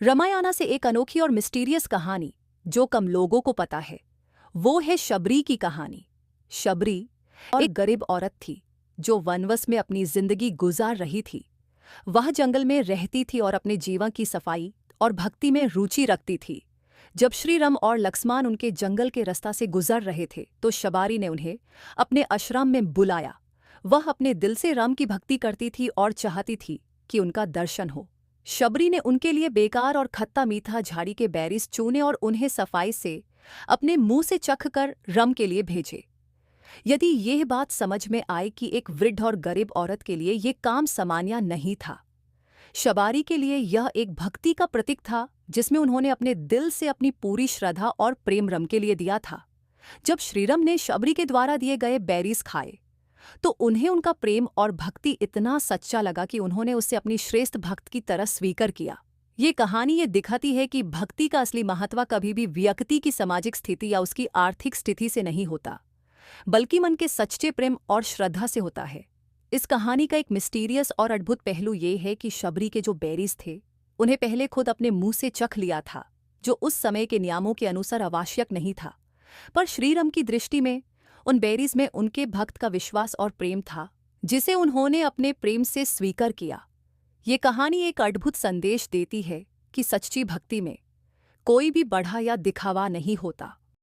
रामायण से एक अनोखी और मिस्टीरियस कहानी जो कम लोगों को पता है वो है शबरी की कहानी। शबरी एक गरीब औरत थी जो वनवास में अपनी जिंदगी गुजार रही थी। वह जंगल में रहती थी और अपने जीवन की सफाई और भक्ति में रुचि रखती थी। जब श्री राम और लक्ष्मण उनके जंगल के रास्ता से गुजर रहे थे तो शबरी ने उन्हें अपने आश्रम में बुलाया। वह अपने दिल से राम की भक्ति करती थी और चाहती थी कि उनका दर्शन हो। शबरी ने उनके लिए बेकार और खट्टा मीठा झाड़ी के बेरीज चुने और उन्हें सफाई से अपने मुंह से चख कर राम के लिए भेजे। यदि यह बात समझ में आए कि एक वृद्ध और गरीब औरत के लिए यह काम सामान्य नहीं था। शबरी के लिए यह एक भक्ति का प्रतीक था जिसमें उन्होंने अपने दिल से अपनी पूरी श्रद्धा और प्रेम राम के लिए दिया था। जब श्रीराम ने शबरी के द्वारा दिए गए बेरीज खाए तो उन्हें उनका प्रेम और भक्ति इतना सच्चा लगा कि उन्होंने उसे अपनी श्रेष्ठ भक्त की तरह स्वीकार किया। ये कहानी ये दिखाती है कि भक्ति का असली महत्व कभी भी व्यक्ति की सामाजिक स्थिति या उसकी आर्थिक स्थिति से नहीं होता, बल्कि मन के सच्चे प्रेम और श्रद्धा से होता है। इस कहानी का एक मिस्टीरियस और अद्भुत पहलू ये है कि शबरी के जो बेरीज थे उन्हें पहले खुद अपने मुंह से चख लिया था, जो उस समय के नियमों के अनुसार आवश्यक नहीं था। पर श्रीराम की दृष्टि में उन बेरीज में उनके भक्त का विश्वास और प्रेम था, जिसे उन्होंने अपने प्रेम से स्वीकार किया। ये कहानी एक अद्भुत संदेश देती है कि सच्ची भक्ति में कोई भी बढ़ा या दिखावा नहीं होता।